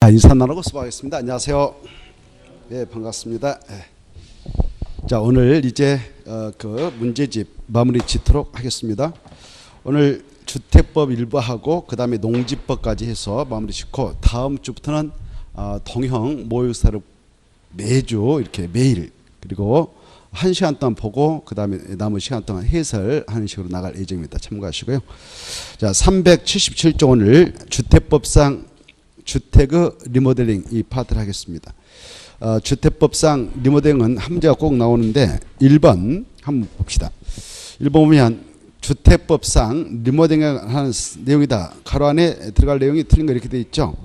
인사 나누고 수고하겠습니다. 안녕하세요. 예, 반갑습니다. 자, 오늘 이제 그 문제집 마무리 짓도록 하겠습니다. 오늘 주택법 일부하고 그 다음에 농지법까지 해서 마무리 짓고 다음 주부터는 동형 모의고사를 매주 이렇게 매일 그리고 1시간 동안 보고 그 다음에 남은 시간 동안 해설하는 식으로 나갈 예정입니다. 참고하시고요. 자, 377조 오늘 주택법상 주택의 리모델링 이 파트를 하겠습니다. 주택법상 리모델링은 한 문제가 꼭 나오는데 1번 한번 봅시다. 1번 보면 주택법상 리모델링하는 내용이다. 가로 안에 들어갈 내용이 틀린 거 이렇게 되어 있죠.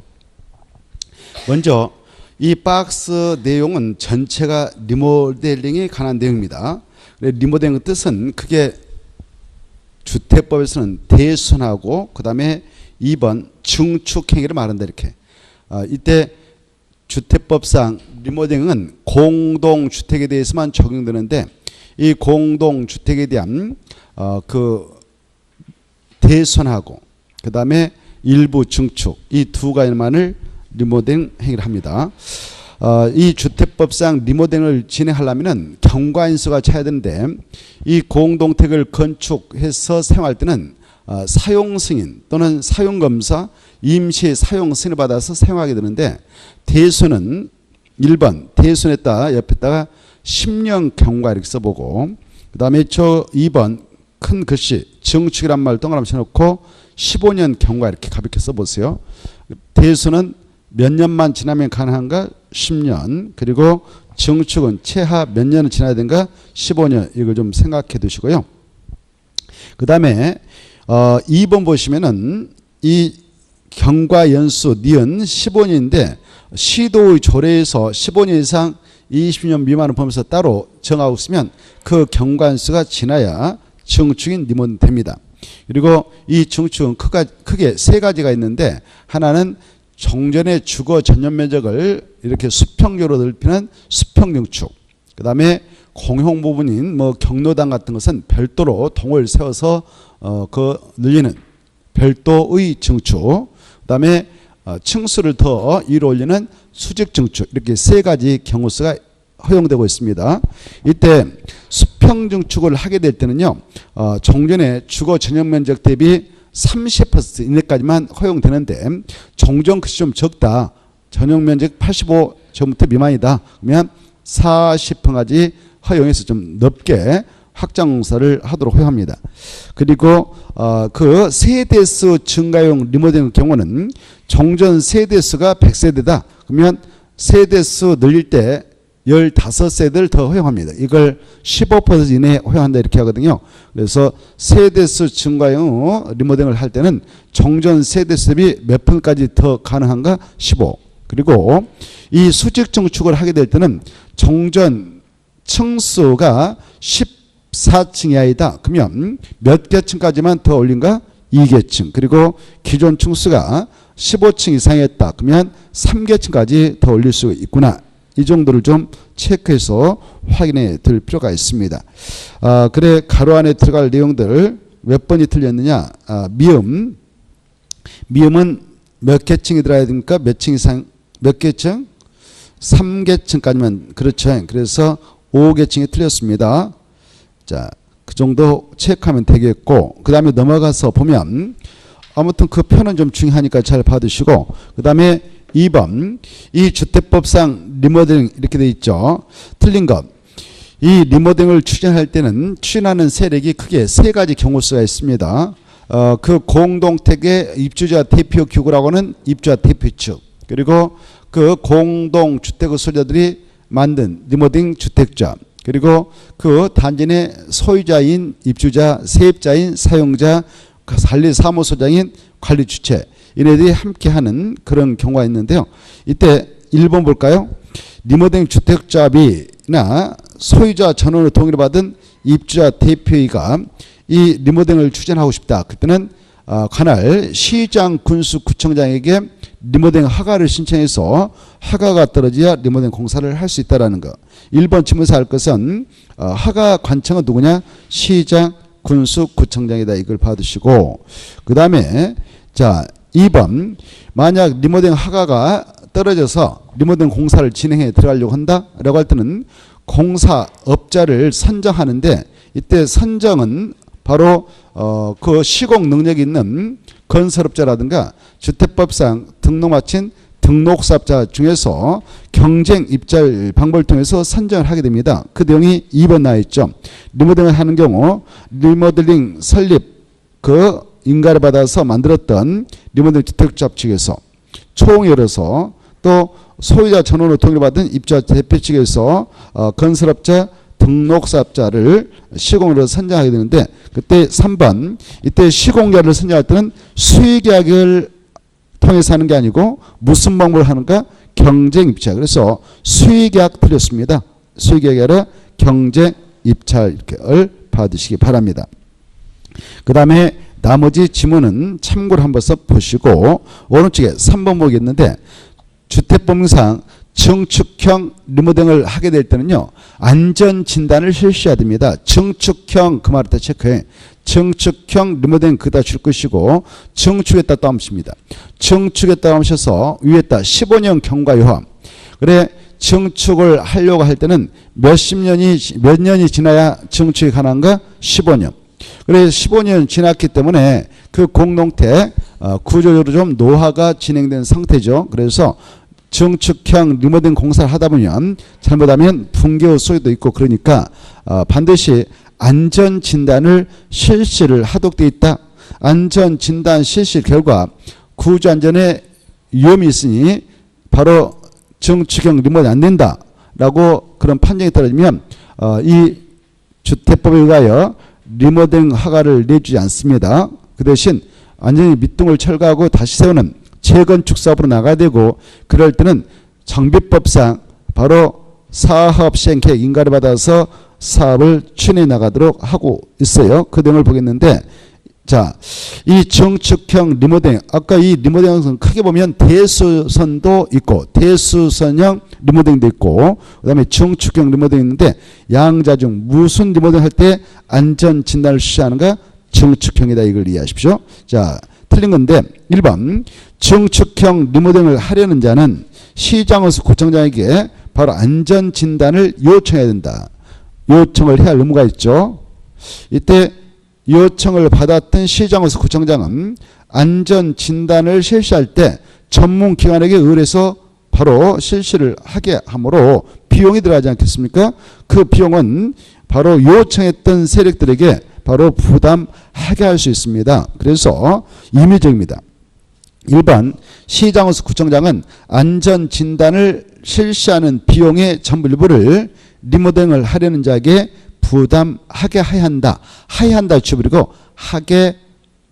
먼저 이 박스 내용은 전체가 리모델링에 관한 내용입니다. 리모델링의 뜻은 크게 주택법에서는 대손하고 그 다음에 2번 증축행위를 말한다 이렇게. 이때 주택법상 리모델링은 공동주택에 대해서만 적용되는데 이 공동주택에 대한 그 대손하고 그 다음에 일부 증축 이 두 가지만을 리모델링 행위를 합니다. 이 주택법상 리모델링을 진행하려면 경과인수가 차야 되는데 이 공동택을 건축해서 사용할 때는 사용승인 또는 사용검사 임시 사용승인을 받아서 사용하게 되는데 대손은 1번 대손했다 옆에다가 10년 경과 이렇게 써보고 그 다음에 저 2번 큰 글씨 증축이란 말 동그라미 쳐놓고 15년 경과 이렇게 가볍게 써보세요. 대손은 몇 년만 지나면 가능한가? 10년. 그리고 증축은 최하 몇 년을 지나야 되는가? 15년. 이걸 좀 생각해 두시고요. 그 다음에 2번 보시면은 이 경과 연수 니은 15년인데 시도의 조례에서 15년 이상 20년 미만을 보면서 따로 정하고 있으면 그 경과 연수가 지나야 증축인 리모델링 됩니다. 그리고 이 증축은 크게 세 가지가 있는데 하나는 종전의 주거 전용 면적을 이렇게 수평적으로 넓히는 수평 증축. 그 다음에 공용 부분인 뭐 경로당 같은 것은 별도로 동을 세워서 그 늘리는 별도의 증축. 그 다음에 층수를 더 위로 올리는 수직 증축. 이렇게 세 가지 경우수가 허용되고 있습니다. 이때 수평 증축을 하게 될 때는요, 종전의 주거 전용 면적 대비 30% 이내까지만 허용되는데 종전 크기 좀 적다. 전용 면적 85제곱미터 미만이다. 그러면 40평까지 허용해서 좀 넓게 확장공사를 하도록 허용합니다. 그리고 그 세대수 증가용 리모델링 경우는 종전 세대수가 100세대다. 그러면 세대수 늘릴 때 15세대를 더 허용합니다. 이걸 15% 이내에 허용한다 이렇게 하거든요. 그래서 세대수 증가용 리모델링을 할 때는 종전 세대수 대비 몇 평까지 더 가능한가? 15. 그리고 이 수직 증축을 하게 될 때는 종전 층수가 14층 이하이다. 그러면 몇 개층까지만 더 올린가? 2개층. 그리고 기존 층수가 15층 이상이었다. 그러면 3개층까지 더 올릴 수 있구나. 이 정도를 좀 체크해서 확인해 둘 필요가 있습니다. 그래 가로 안에 들어갈 내용들 몇 번이 틀렸느냐? 미음은 몇 개층이 들어야 됩니까? 몇 층 이상? 몇 개층? 3개층까지만 그렇죠. 그래서 5개층이 틀렸습니다. 자, 그 정도 체크하면 되겠고 그 다음에 넘어가서 보면 아무튼 그 표는 좀 중요하니까 잘 받으시고 그 다음에 2번 이 주택법상 리모델링 이렇게 돼 있죠. 틀린 것. 이 리모델링을 추진할 때는 추진하는 세력이 크게 세 가지 경우수가 있습니다. 그 공동택의 입주자 대표 기구라고는 입주자 대표 측 그리고 그 공동주택의 소유자들이 만든 리모델링 주택자 그리고 그 단지 내 소유자인 입주자 세입자인 사용자 관리사무소장인 관리주체 이네들이 함께하는 그런 경우가 있는데요. 이때 1번 볼까요? 리모델링 주택조합이나 소유자 전원의 동의를 받은 입주자 대표회의가 이 리모델링을 추진하고 싶다. 그때는 관할 시장 군수구청장에게 리모델링 허가를 신청해서 허가가 떨어져야 리모델링 공사를 할 수 있다는 거. 1번 질문에서 할 것은 허가 관청은 누구냐? 시장 군수구청장이다. 이걸 받으시고 그 다음에 자 2번 만약 리모델링 허가가 떨어져서 리모델링 공사를 진행해 들어가려고 한다라고 할 때는 공사업자를 선정하는데 이때 선정은 바로 그 시공 능력이 있는 건설업자라든가 주택법상 등록 마친 등록사업자 중에서 경쟁 입찰 방법을 통해서 선정을 하게 됩니다. 그 내용이 2번 나와 있죠. 리모델링을 하는 경우 리모델링 설립 그 인가를 받아서 만들었던 리모델링 주택조합 측에서 총회로서 또 소유자 전원으로 동의를 받은 입주자 대표 측에서 건설업자 등록사업자를 시공으로 선정하게 되는데 그때 3번 이때 시공계약을 선정할 때는 수의계약을 통해서 하는 게 아니고 무슨 방법을 하는가? 경쟁입찰. 그래서 수의계약 틀렸습니다. 수의계약이 아니라 경쟁입찰을 받으시기 바랍니다. 그 다음에 나머지 지문은 참고를 한번 써보시고 오른쪽에 3번 보겠는데 주택법상 증축형 리모델링을 하게 될 때는요. 안전진단을 실시해야 됩니다. 증축형 그 말을 다 체크해. 증축형 리모델링 그다 줄 것이고 증축했다 또 하십니다. 증축했다 하셔서 위에다 15년 경과요함. 그래 증축을 하려고 할 때는 몇 년이 지나야 증축이 가능한가? 15년. 그래 15년 지났기 때문에 그 공동태 구조적으로 좀 노화가 진행된 상태죠. 그래서 증축형 리모델링 공사를 하다 보면 잘못하면 붕괴 소리도 있고 그러니까 반드시 안전진단을 실시를 하도록 되어 있다. 안전진단 실시 결과 구조안전에 위험이 있으니 바로 증축형 리모델링 안 된다라고 그런 판정이 떨어지면 이 주택법에 의하여 리모델링 허가를 내주지 않습니다. 그 대신 완전히 밑둥을 철거하고 다시 세우는 재건축 사업으로 나가야 되고 그럴 때는 정비법상 바로 사업 시행 계획 인가를 받아서 사업을 추진해 나가도록 하고 있어요. 그 내용을 보겠는데 자, 이 증축형 리모델링 아까 이 리모델링은 크게 보면 대수선도 있고 대수선형 리모델링도 있고 그다음에 증축형 리모델링이 있는데 양자 중 무슨 리모델링 할 때 안전 진단을 실시하는가? 증축형이다 이걸 이해하십시오. 자, 틀린 건데 1번 증축형 리모델링을 하려는 자는 시장에서 구청장에게 바로 안전 진단을 요청해야 된다. 요청을 해야 할 의무가 있죠. 이때 요청을 받았던 시장에서 구청장은 안전 진단을 실시할 때 전문 기관에게 의뢰해서 바로 실시를 하게 하므로 비용이 들어가지 않겠습니까? 그 비용은 바로 요청했던 세력들에게 바로 부담하게 할 수 있습니다. 그래서 임의적입니다. 1번 시장에서 구청장은 안전진단을 실시하는 비용의 전부 일부를 리모델링을 하려는 자에게 부담하게 해야 한다. 하야 한다 주버리고 하게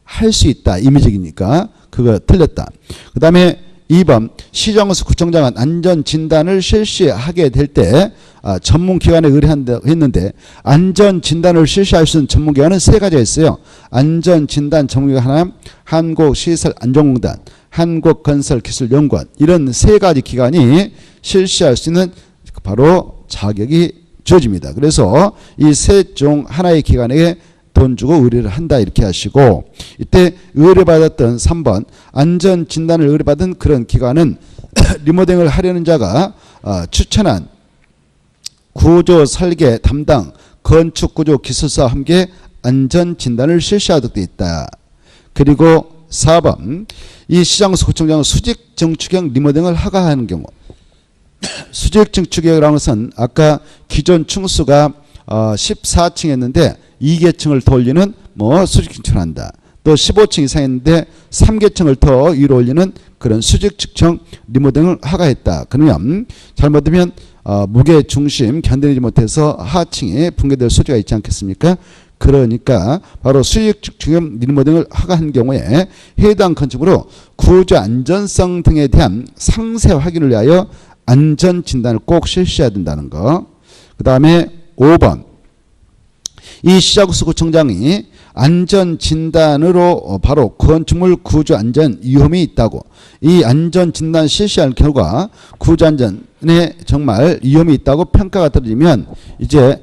할 수 있다. 임의적이니까 그거 틀렸다. 그 다음에 2번 시장에서 구청장은 안전진단을 실시하게 될 때 전문기관에 의뢰한다고 했는데 안전진단을 실시할 수 있는 전문기관은 세 가지가 있어요. 안전진단 전문기관 하나, 한국시설안전공단, 한국건설기술연구원 이런 세 가지 기관이 실시할 수 있는 바로 자격이 주어집니다. 그래서 이 셋 중 하나의 기관에게 돈 주고 의뢰를 한다 이렇게 하시고 이때 의뢰받았던 3번 안전진단을 의뢰받은 그런 기관은 리모델링을 하려는 자가 추천한 구조 설계 담당 건축구조 기술사와 함께 안전진단을 실시하도록 되어 있다. 그리고 4번 이 시장에서 구청장은 수직 증축형 리모델링을 허가하는 경우 수직 증축형이라는 것은 아까 기존 층수가 14층이었는데 2계층을 더 올리는 수직 증축을 한다. 또 15층 이상했는데 3계층을 더 위로 올리는 그런 수직 증축형 리모델링을 허가했다. 그러면 잘못하면 무게 중심 견디지 못해서 하층에 붕괴될 소지가 있지 않겠습니까? 그러니까 바로 수직 증축형 리모델링을 허가한 경우에 해당 건축으로 구조 안전성 등에 대한 상세 확인을 위하여 안전진단을 꼭 실시해야 된다는 거. 그 다음에 5번 이 시장에서 구청장이 안전진단으로 바로 건축물 구조 안전 위험이 있다고 이 안전진단 실시할 결과 구조 안전에 정말 위험이 있다고 평가가 떨어지면 이제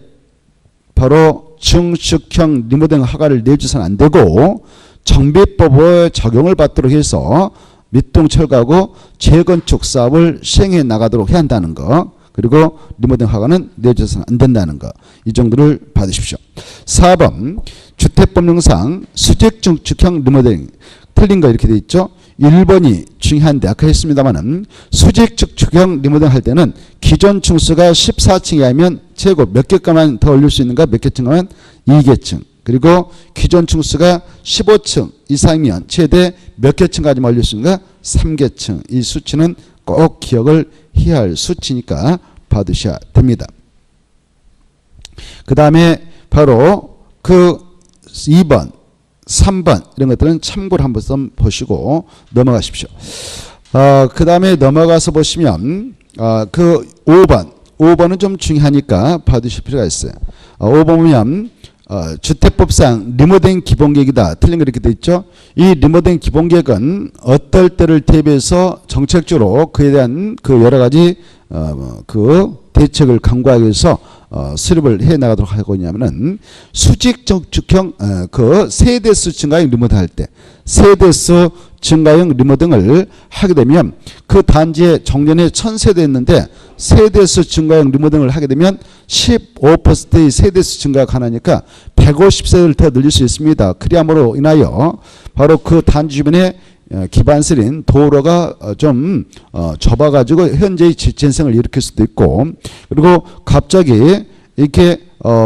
바로 증축형 리모델링 허가를 내주서는 안 되고 정비법의 적용을 받도록 해서 밑동 철거하고 재건축 사업을 시행해 나가도록 해야 한다는 거. 그리고 리모델링 허가는 내줘서는 안 된다는 거. 이 정도를 받으십시오. 4번 주택법령상 수직증축형 리모델링. 틀린 거 이렇게 돼 있죠. 1번이 중요한데 아까 했습니다마는 수직증축형 리모델링 할 때는 기존 층수가 14층이 아니면 최고 몇 개가만 더 올릴 수 있는가? 몇 개층가만? 2개층. 그리고 기존 층수가 15층 이상이면 최대 몇 개층까지만 올릴 수 있는가? 3개층. 이 수치는 꼭 기억을 해야 할 수치니까 받으셔야 됩니다. 그 다음에 바로 그 2번 3번 이런 것들은 참고를 한번 보시고 넘어가십시오. 그 다음에 넘어가서 보시면 그 5번은 좀 중요하니까 받으실 필요가 있어요. 5번 보면 주택법상 리모델링 기본계획이다. 틀린 거 이렇게 돼 있죠. 이 리모델링 기본계획은 어떨 때를 대비해서 정책적으로 그에 대한 그 여러 가지 그 대책을 강구하기 위해서 수립을 해 나가도록 하고 있냐면은 수직증축형 그 세대수 증가형 리모델링 할 때 세대수 증가형 리모델링을 하게 되면 그 단지에 정년에 1000세대 있는데 세대수 증가형 리모델링을 하게 되면 15%의 세대수 증가가 가능하니까 150세대를 더 늘릴 수 있습니다. 그리함으로 인하여 바로 그 단지 주변에 기반설인 도로가 좀 좁아가지고 현재의 지진생을 일으킬 수도 있고 그리고 갑자기 이렇게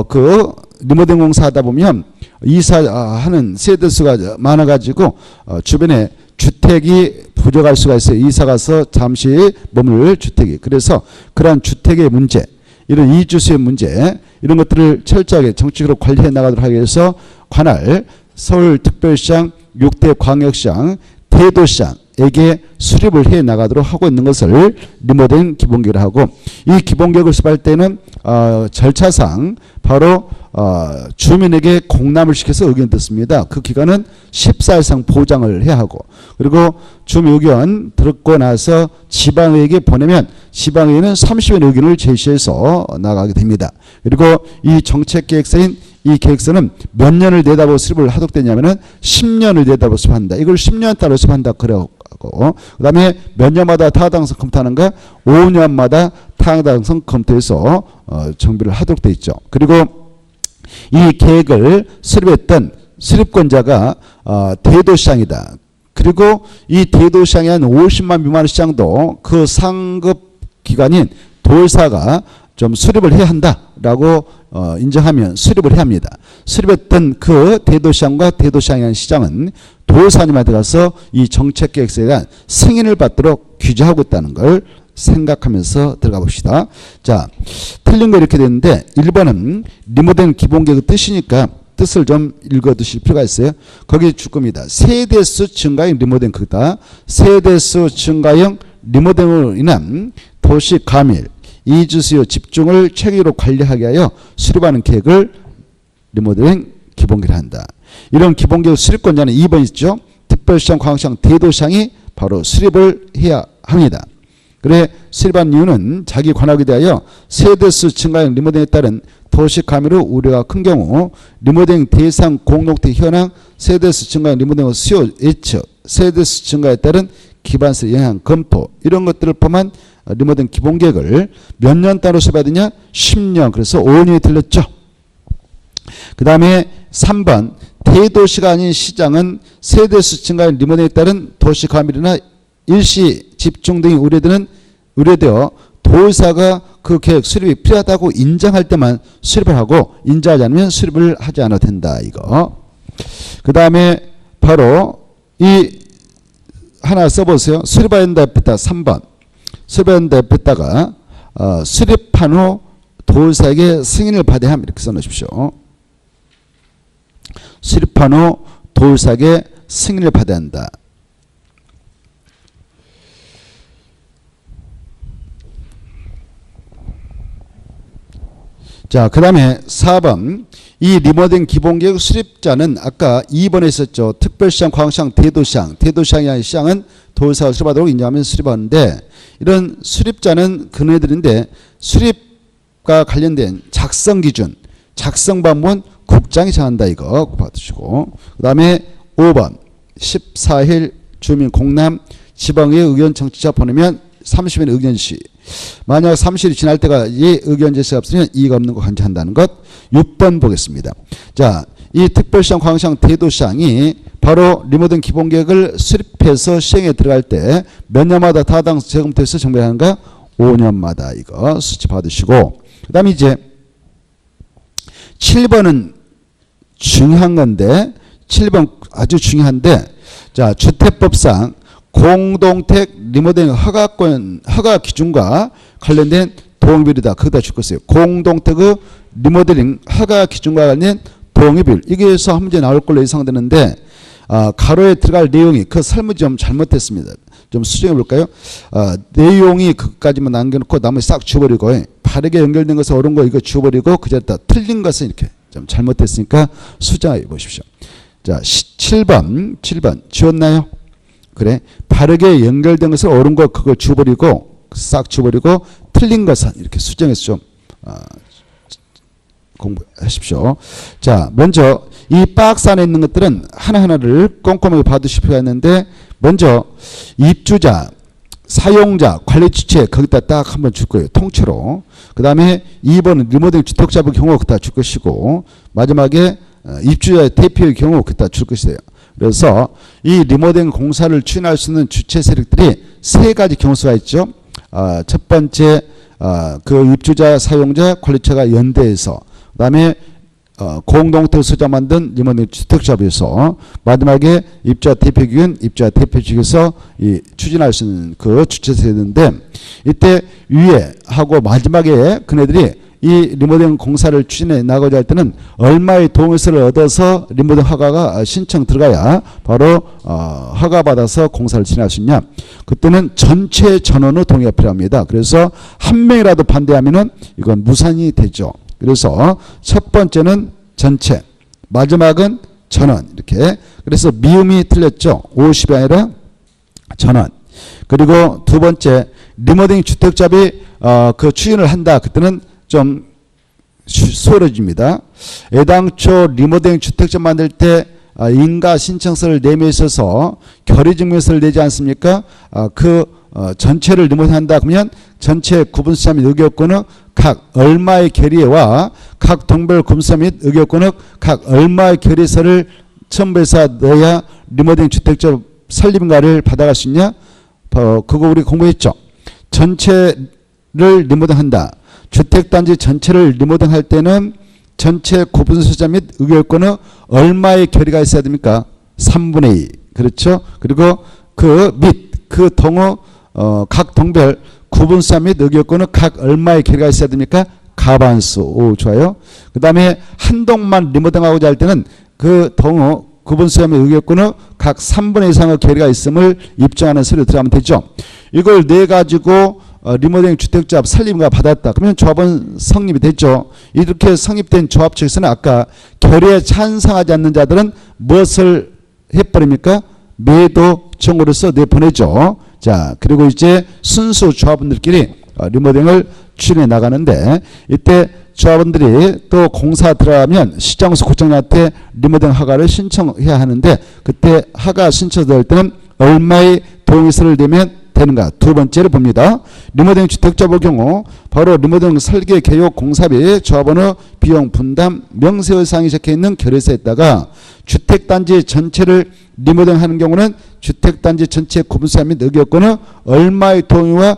그 리모델링 공사하다 보면 이사하는 세대수가 많아가지고 주변에 주택이 부족할 수가 있어요. 이사가서 잠시 머물 주택이. 그래서 그러한 주택의 문제 이런 이주수의 문제 이런 것들을 철저하게 정책으로 관리해 나가도록 하기 위해서 관할 서울특별시장 6대 광역시장 대도시장에게 수립을 해 나가도록 하고 있는 것을 리모델링 기본계획을 하고 이 기본계획을 수립할 때는 절차상 바로 주민에게 공람을 시켜서 의견 듣습니다. 그 기간은 14일 이상 보장을 해야 하고 그리고 주민 의견 듣고 나서 지방의회에게 보내면 지방의회는 30일의 의견을 제시해서 나가게 됩니다. 그리고 이 정책계획서인 이 계획서는 몇 년을 내다보고 수립을 하도록 되냐면은 10년을 내다보고 수립한다. 이걸 10년 따로 수립한다. 그러고 그 다음에 몇 년마다 타당성 검토하는가 5년마다 타당성 검토해서 정비를 하도록 돼 있죠. 그리고 이 계획을 수립했던 수립권자가 대도시장이다. 그리고 이 대도시장이 한 50만 미만의 시장도 그 상급 기관인 도의사가 좀 수립을 해야 한다라고 인정하면 수립을 해야 합니다. 수립했던 그 대도시장과 대도시장이 아닌 시장은 도의사님한테 가서 이 정책계획서에 대한 승인을 받도록 규제하고 있다는 걸 생각하면서 들어가 봅시다. 자, 틀린 거 이렇게 되는데 1번은 리모델링 기본계획의 뜻이니까 뜻을 좀 읽어두실 필요가 있어요. 거기에 줄 겁니다. 세대수 증가형 리모델링 그다. 세대수 증가형 리모델링으로 인한 도시 가밀 이주 수요 집중을 체계로 관리하게 하여 수립하는 계획을 리모델링 기본계획을 한다. 이런 기본계획 수립권자는 2번 있죠. 특별시장, 광역시장, 대도시장이 바로 수립을 해야 합니다. 그래 수립한 이유는 자기 관할에 대하여 세대수 증가형 리모델링에 따른 도시 가밀의 우려가 큰 경우 리모델링 대상 공동택 현황 세대수 증가형 리모델링 수요 예측 세대수 증가에 따른 기반세 영향 검토 이런 것들을 포함한 리모델링 기본계획을 몇 년 따로 수립해야 되냐? 10년. 그래서 5년이 틀렸죠. 그 다음에 3번 대도시가 아닌 시장은 세대수 증가의 리모델링에 따른 도시 가밀이나 일시 집중 등이 우려되어 도의사가 그 계획 수립이 필요하다고 인정할 때만 수립을 하고 인정하지 않으면 수립을 하지 않아도 된다. 이거. 그 다음에 바로 이 하나 써보세요. 수립해야 한다 옆에다 3번. 수립해야 한다 옆에다가 수립한 후 도의사에게 승인을 받아야 함 이렇게 써놓으십시오. 수립한 후 도의사에게 승인을 받아야 한다. 자, 그 다음에 4번. 이 리모델링 기본계획 수립자는 아까 2번에 있었죠. 특별시장, 광역시장, 대도시장. 대도시장이 아닌 시장은 도의사가 수립하도록 인정하면 수립하는데 이런 수립자는 그네들인데 수립과 관련된 작성 기준, 작성 방법은 국장이 정한다. 이거 받으시고 그 다음에 5번 14일 주민 공람 지방의 의견 청취자 보내면 30일 의견 시. 만약 30일이 지날 때까지 의견 제시가 없으면 이의가 없는 거 간주한다는 것. 6번 보겠습니다. 자, 이 특별시장, 광시장, 대도시장이 바로 리모델링 기본계획을 수립해서 시행에 들어갈 때 몇 년마다 타당 재검토해서 정비하는가? 5년마다 이거 수치 받으시고, 그 다음에 이제 7번은 중요한 건데, 7번 아주 중요한데, 자, 주택법상 공동택 리모델링 허가 기준과 관련된 동의비율이다. 거기다 줄 것이에요. 공동택의 리모델링 허가 기준과 관련된 동의비율. 여기에서 한 문제 나올 걸로 예상되는데, 가로에 들어갈 내용이 그 설문이 좀 잘못됐습니다. 좀 수정해 볼까요? 내용이 그까지만 남겨놓고 나머지 싹 지워버리고, 바르게 연결된 것은 옳은 거 이거 지워버리고 그 자리에다 틀린 것은 이렇게 좀 잘못됐으니까 수정해 보십시오. 자, 7번 지웠나요? 그래, 바르게 연결된 것은 옳은 거 그걸 지워버리고 싹 지워버리고 틀린 것은 이렇게 수정해서 좀 공부하십시오. 자, 먼저 이 박스 안에 있는 것들은 하나하나를 꼼꼼하게 봐두실 필요가 있는데, 먼저 입주자, 사용자, 관리 주체 거기다 딱 한번 줄 거예요. 통째로. 그 다음에 2번은 리모델링 주택자의 경우 그다 줄 것이고, 마지막에 입주자의 대표의 경우 그다 줄 것이에요. 그래서 이 리모델링 공사를 추진할 수 있는 주체 세력들이 세 가지 경우수가 있죠. 첫 번째 그 입주자, 사용자, 관리처가 연대해서, 그 다음에 공동택 소자 만든 리모델링 주택조합에서, 마지막에 입주자 대표기관, 입주자 대표 측에서 추진할 수 있는 그 주체 세력인데, 이때 위에 하고 마지막에 그네들이 이 리모델링 공사를 추진해 나가고자 할 때는 얼마의 동의서를 얻어서 리모델링 허가가 신청 들어가야 바로 허가받아서 공사를 진행할 수 있냐. 그때는 전체 전원의 동의가 필요합니다. 그래서 한 명이라도 반대하면은 이건 무산이 되죠. 그래서 첫 번째는 전체, 마지막은 전원 이렇게. 그래서 미음이 틀렸죠. 50이 아니라 전원. 그리고 두 번째, 리모델링 주택조합이 그 추진을 한다. 그때는 좀 수월해집니다. 애당초 리모델링 주택조합 만들 때 인가 신청서를 내밀어 있어서 결의증명서를 내지 않습니까? 전체를 리모델링한다 그러면 전체 구분수자 및 의결권은 각 얼마의 결의와 각 동별 구분수자 및 의결권은 각 얼마의 결의서를 첨부해서 넣어야 리모델링 주택조합 설립인가를 받아갈 수 있냐? 그거 우리 공부했죠. 전체를 리모델링한다. 주택단지 전체를 리모델링할 때는 전체 구분수자 및 의결권은 얼마의 결의가 있어야 됩니까? 3분의 2. 그렇죠? 그리고 그 동의 각 동별 구분수자 및 의결권은 각 얼마의 결의가 있어야 됩니까? 가반수. 오, 좋아요. 그 다음에 한 동만 리모델링하고자 할 때는 그 동의 구분수자 및 의결권은 각 3분의 2 이상의 결의가 있음을 입증하는 서류 들어가면 되죠. 이걸 내 가지고 리모델링 주택조합 설립인가 받았다. 그러면 조합은 성립이 됐죠. 이렇게 성립된 조합 측에서는 아까 결의에 찬성하지 않는 자들은 무엇을 해버립니까? 매도 청구로서 내보내죠. 자, 그리고 이제 순수 조합원들끼리 리모델링을 추진해 나가는데, 이때 조합원들이 또 공사 들어가면 시장에서 국장님한테 리모델링 허가를 신청해야 하는데, 그때 허가 신청될 때는 얼마의 동의서를 내면 되는가. 두 번째를 봅니다. 리모델링 주택조합의 경우 바로 리모델링 설계, 개요, 공사비, 조합원의 비용 분담 명세의사항이 적혀있는 결의서에다가 주택단지 전체를 리모델링하는 경우는 주택단지 전체 구분수자 및 의결권은 얼마의 동의와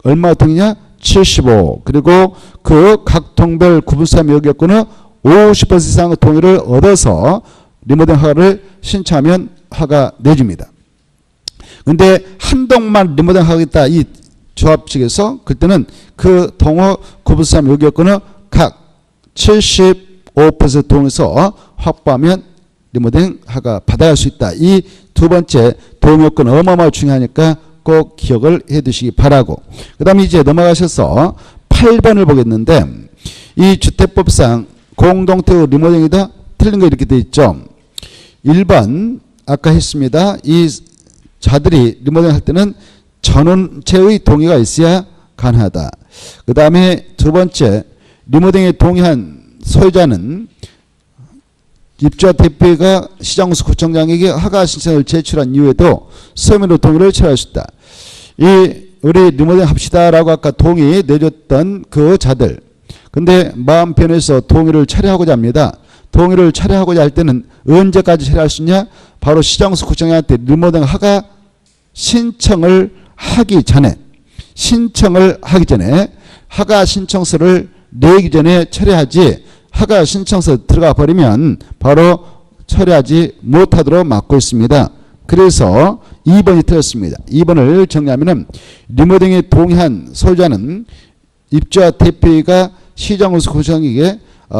얼마의 동의냐? 75. 그리고 그 각 동별 구분수자 및 의결권은 50% 이상의 동의를 얻어서 리모델링 허가를 신청하면 허가 내줍니다. 근데 한 동만 리모델링 하겠다 이 조합 측에서, 그때는 그 동의 구분수자 및 의결권은 각 75% 동의서 확보하면 리모델링 허가 받아갈 수 있다. 이 두 번째 동의요건 어마어마하게 중요하니까 꼭 기억을 해 두시기 바라고. 그 다음에 이제 넘어가셔서 8번을 보겠는데, 이 주택법상 공동택 리모델링이다 틀린 거 이렇게 돼 있죠. 1번 아까 했습니다. 이 자들이 리모델링 할 때는 전원체의 동의가 있어야 가능하다. 그 다음에 두 번째, 리모델링에 동의한 소유자는 입주자 대표가 시장수 구청장에게 허가 신청을 제출한 이후에도 서면으로 동의를 철회할 수 있다. 우리 리모델링 합시다라고 아까 동의 내줬던 그 자들. 근데 마음 편해서 동의를 철회하고자 합니다. 동의를 철회하고자 할 때는 언제까지 철회할 수 있냐? 바로 시장수 구청장한테 리모델링 허가 신청을 하기 전에 허가 신청서를 내기 전에 철회하지, 허가 신청서 들어가 버리면 바로 철회하지 못하도록 막고 있습니다. 그래서 2번이 틀렸습니다. 2번을 정리하면은 리모델링에 동의한 소유자는 입주자 대표가 시장수 구청장에게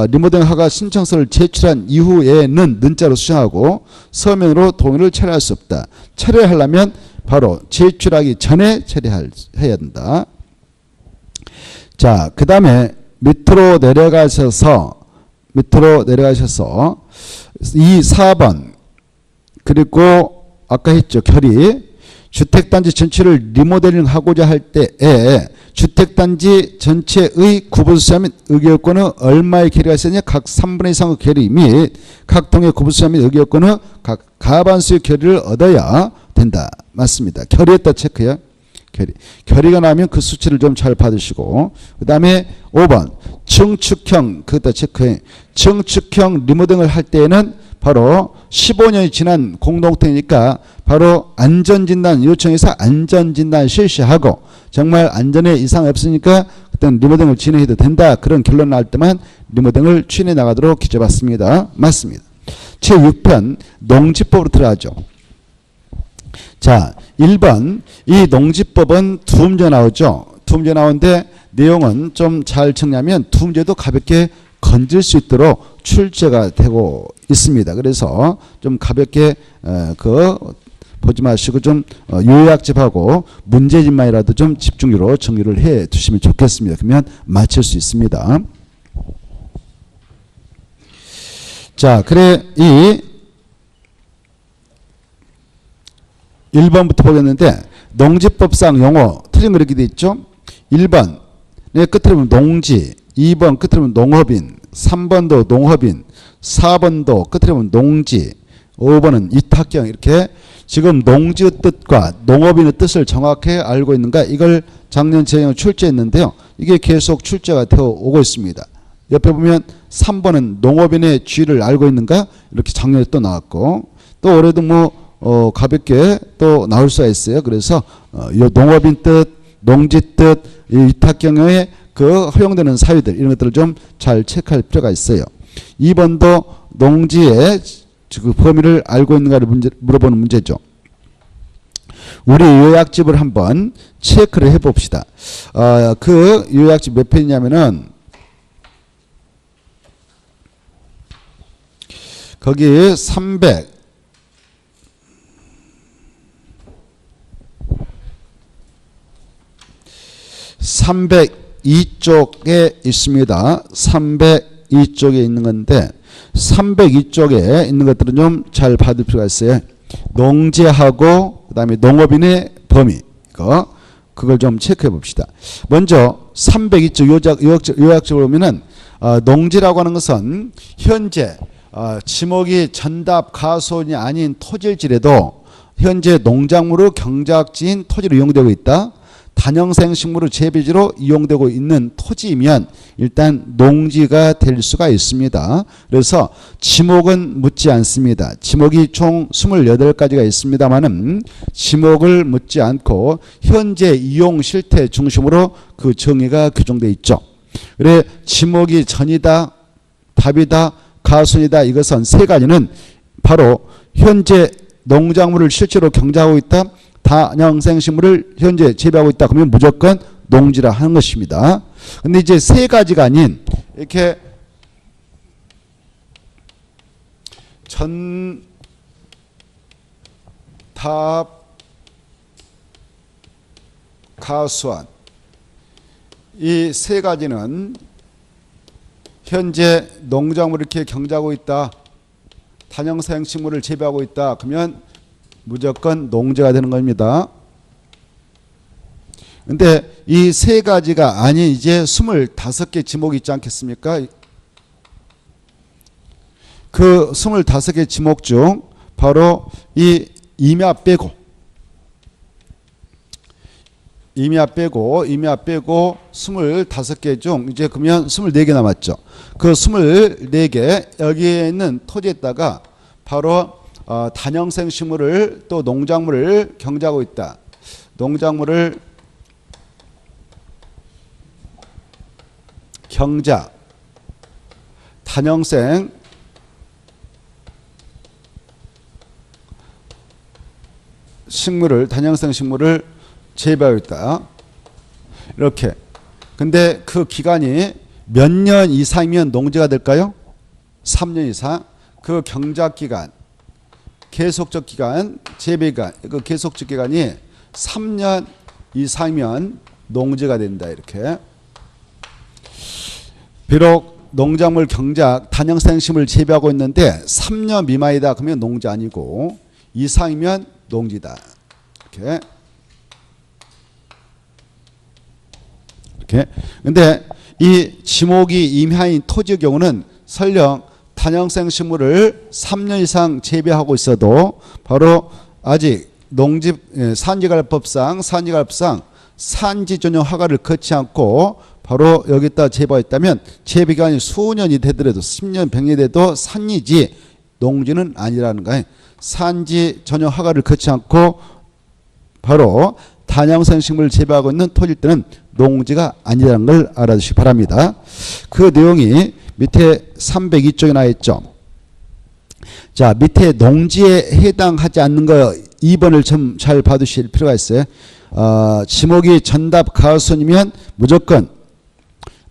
리모델링 허가 신청서를 제출한 이후에는 는자로 수정하고 서면으로 동의를 철회할 수 없다. 철회하려면 바로 제출하기 전에 철회해야 된다. 자, 그 다음에 밑으로 내려가셔서 이 4번 그리고 아까 했죠. 결의. 주택단지 전체를 리모델링 하고자 할 때에 주택단지 전체의 구부수자 및 의결권은 얼마의 결의가 있었냐? 각 3분의 2상의 결의 및 각 동의 구부수자 및 의결권은 각 과반수의 결의를 얻어야 된다. 맞습니다. 결의했다 체크요. 결의가 나면 그 수치를 좀 잘 받으시고, 그 다음에 5번 증축형 그것도 체크해. 증축형 리모델링을 할 때에는 바로 15년이 지난 공동택이니까 바로 안전진단 요청해서 안전진단 실시하고 정말 안전에 이상 없으니까 그때는 리모델링을 진행해도 된다. 그런 결론 날 때만 리모델링을 추진해 나가도록 기재받습니다. 맞습니다. 제6편 농지법으로 들어가죠. 자, 1번 이 농지법은 두 문제 나오죠. 두 문제 나오는데 내용은 좀 잘 정리하면 두 문제도 가볍게 건질 수 있도록 출제가 되고 있습니다. 그래서 좀 가볍게 보지 마시고 좀 요약집하고 문제집만이라도 좀 집중적으로 정리를 해 두시면 좋겠습니다. 그러면 맞힐 수 있습니다. 자, 그래 이 1번부터 보겠는데 농지법상 용어 틀린 거 이렇게 돼 있죠. 1번 끝으로 보면 농지, 2번 끝으로 보면 농업인, 3번도 농업인, 4번도 끝으로 보면 농지, 5번은 위탁경. 이렇게 지금 농지의 뜻과 농업인의 뜻을 정확히 알고 있는가, 이걸 작년 재경을 출제했는데요. 이게 계속 출제가 되어 오고 있습니다. 옆에 보면 3번은 농업인의 쥐를 알고 있는가, 이렇게 작년에 또 나왔고, 또 올해도 가볍게 또 나올 수가 있어요. 그래서 농업인 뜻, 농지 뜻, 위탁 경영에 그 허용되는 사유들, 이런 것들을 좀 잘 체크할 필요가 있어요. 2번도 농지의 그 범위를 알고 있는가를 물어보는 문제죠. 우리 요약집을 한번 체크를 해봅시다. 그 요약집 몇 편이냐면은 거기 302쪽에 있습니다. 302쪽에 있는 건데 302쪽에 있는 것들은 좀 잘 받을 필요가 있어요. 농지하고 그다음에 농업인의 범위, 그걸 좀 체크해 봅시다. 먼저 302쪽 요약적으로 보면은 농지라고 하는 것은 현재 지목이 전답 가소원이 아닌 토질지라도 현재 농작물의 경작지인 토지로 이용되고 있다. 다년생식물의 재배지로 이용되고 있는 토지이면 일단 농지가 될 수가 있습니다. 그래서 지목은 묻지 않습니다. 지목이 총 28가지가 있습니다만은 지목을 묻지 않고 현재 이용 실태 중심으로 그 정의가 규정되어 있죠. 그래 지목이 전이다, 답이다, 가순이다, 이것은 세 가지는 바로 현재 농작물을 실제로 경작하고 있다, 다년생식물을 현재 재배하고 있다, 그러면 무조건 농지라 하는 것입니다. 근데 이제 세 가지가 아닌 이렇게 전답 가수한 이 세 가지는 현재 농작물을 이렇게 경작하고 있다, 다년생식물을 재배하고 있다, 그러면 무조건 농지가 되는 겁니다. 근데 이 세 가지가 아닌 이제 25개 지목이 있지 않겠습니까? 그 25개 지목 중 바로 이 임야 빼고 25개 중 이제 그러면 24개 남았죠. 그 24개 여기에 있는 토지에다가 바로 단형생 식물을 또 농작물을 경작하고 있다. 농작물을 경작 단형생 식물을 재배하고 있다. 이렇게. 근데 그 기간이 몇 년 이상이면 농지가 될까요? 3년 이상. 그 경작 기간, 계속적 기간, 재배 기간, 그 계속적 기간이 3년 이상이면 농지가 된다. 이렇게. 비록 농작물 경작 단형생 식물을 재배하고 있는데 3년 미만이다 그러면 농지 아니고 이상이면 농지다. 이렇게. 이렇게. 근데 이 지목이 임야인 토지의 경우는 설령 단형생 식물을 3년 이상 재배하고 있어도 바로 아직 산지관리법상 산지 전용 허가를 거치 않고 바로 여기다 재배했다면 재배기간이 수년이 되더라도 10년 100년이 돼도 산이지 농지는 아니라는 거예요. 산지 전용 허가를 거치 않고 바로 단형생 식물을 재배하고 있는 토지일 때는 농지가 아니라는 걸 알아두시기 바랍니다. 그 내용이 밑에 302쪽에 나와 있죠. 자, 밑에 농지에 해당하지 않는 거 2번을 좀 잘 봐두실 필요가 있어요. 지목이 전답 가수이면 무조건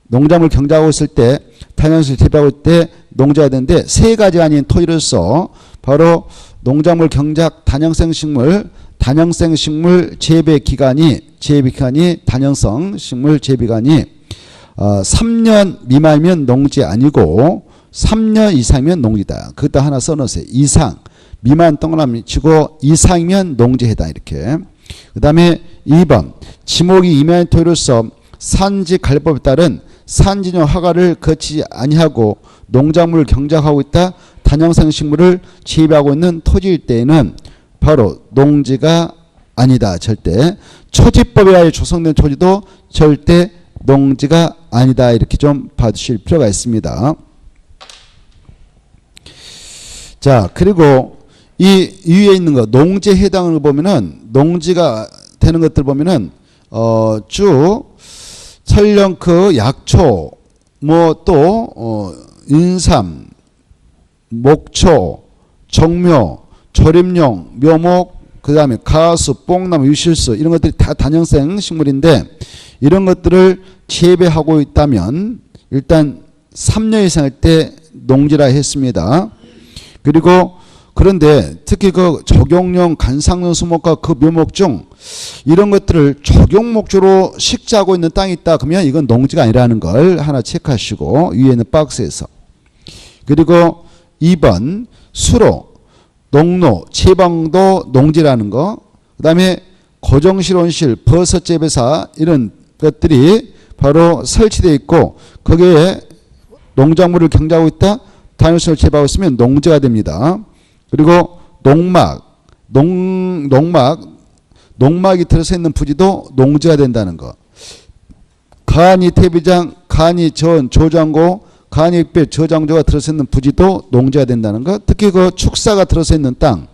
농작물 경작하고 있을 때 단형생 재배하고 있을 때 농지가 되는데 세 가지가 아닌 토지로서 바로 농작물 경작 단형생 식물 재배 기간이 단형성 식물 재배 기간이 3년 미만이면 농지 아니고 3년 이상이면 농지다. 그것도 하나 써놓으세요. 이상 미만 동그라미 치고 이상이면 농지 해당 이렇게. 그 다음에 2번 지목이 임야인 토지로서 산지관리법에 따른 산지용 허가를 거치지 아니하고 농작물을 경작하고 있다. 단형생 식물을 재배하고 있는 토지일 때에는 바로 농지가 아니다. 절대. 초지법에 의하여 조성된 토지도 절대 농지가 아니다. 이렇게 좀 봐주실 필요가 있습니다. 자, 그리고 이 위에 있는 거 농지에 해당을 보면은 농지가 되는 것들 보면은 쭉 설령 그 약초 뭐 또 인삼 목초 정묘 조림용 묘목 그 다음에 가수 뽕나무 유실수 이런 것들이 다 단형생 식물인데 이런 것들을 재배하고 있다면 일단 3년 이상일 때 농지라 했습니다. 그리고 그런데 특히 그 적용용 간상용 수목과 그 묘목 중 이런 것들을 적용 목조로 식재하고 있는 땅이 있다 그러면 이건 농지가 아니라는 걸 하나 체크하시고 위에 있는 박스에서. 그리고 2번 수로 농로 채방도 농지라는 거. 그 다음에 고정실온실 버섯재배사 이런 것들이 바로 설치되어 있고 거기에 농작물을 경작하고 있다. 단열성을 재배하고 있으면 농지가 됩니다. 그리고 농막이 들어서 있는 부지도 농지가 된다는 거. 간이 태비장, 간이 조장고, 간이 저장조가 들어서 있는 부지도 농지가 된다는 거. 특히 그 축사가 들어서 있는 땅,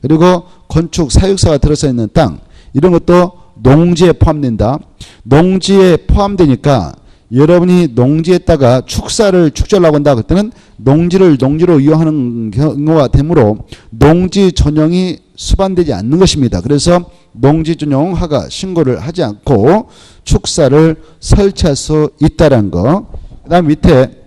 그리고 건축 사육사가 들어서 있는 땅 이런 것도 농지에 포함된다. 농지에 포함되니까 여러분이 농지에다가 축사를 축제하려고 한다 그때는 농지로 이용하는 경우가 되므로 농지 전용이 수반되지 않는 것입니다. 그래서 농지 전용 허가 신고를 하지 않고 축사를 설치할 수 있다는 거. 그다음 밑에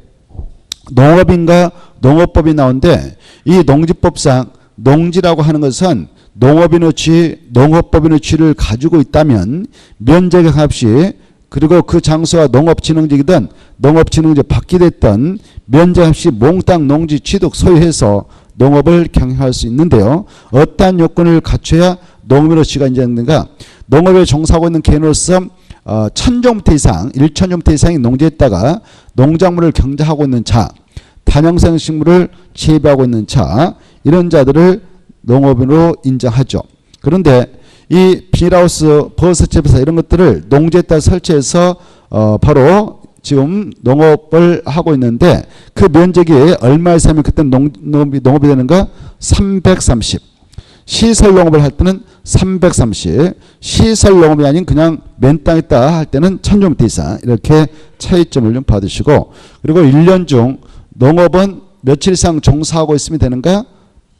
농업인가 농업법이 나오는데 이 농지법상 농지라고 하는 것은 농업인의 지, 농업법인의 지를 가지고 있다면 면적의 값이 그리고 그 장소가 농업진흥지이든 농업진흥지 밖이 됐던 면적없이 몽땅 농지 취득 소유해서 농업을 경영할 수 있는데요. 어떠한 요건을 갖춰야 농업인의 지가 인정되는가? 농업에 종사하고 있는 개인으로서 1000종부터 이상, 1000종부터 이상의 농지에다가 농작물을 경작하고 있는 자, 다량생 식물을 재배하고 있는 자, 이런 자들을 농업인으로 인정하죠. 그런데 이 비닐하우스, 버섯집에서 이런 것들을 농지에다 설치해서 바로 지금 농업을 하고 있는데 그 면적이 얼마 이상이면 그때 농업이 되는가? 330. 시설 농업을 할 때는 330. 시설 농업이 아닌 그냥 맨 땅에다 할 때는 1000제곱미터 이상. 이렇게 차이점을 좀 받으시고, 그리고 1년 중 농업은 며칠 이상 종사하고 있으면 되는가?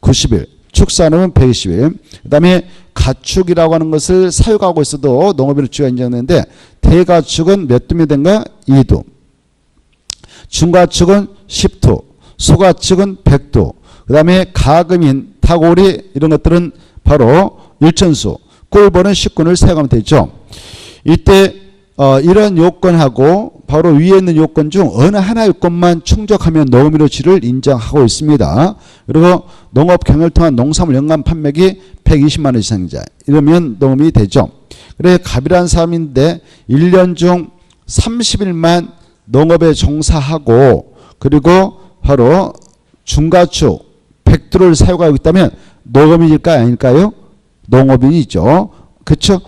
90일. 축산업은 120일. 그 다음에 가축이라고 하는 것을 사육하고 있어도 농업인의 주가 인정되는데 대가축은 몇 두면 된가? 2두. 중가축은 10두. 소가축은 100두. 그 다음에 가금인, 타고리 이런 것들은 바로 1천수. 꿀벌은 10군을 사용하면 되죠. 이때 이런 요건하고 바로 위에 있는 요건 중 어느 하나 요건만 충족하면 농업인의 지위를 인정하고 있습니다. 그리고 농업 경영을 통한 농산물 연간 판매액이 120만 원 이상자, 이러면 농업이 되죠. 그래 갑이라는 사람인데 1년 중 30일만 농업에 종사하고 그리고 바로 중가축 100두를 사용하고 있다면 농업인일까요? 아닐까요? 농업인이죠. 그렇죠?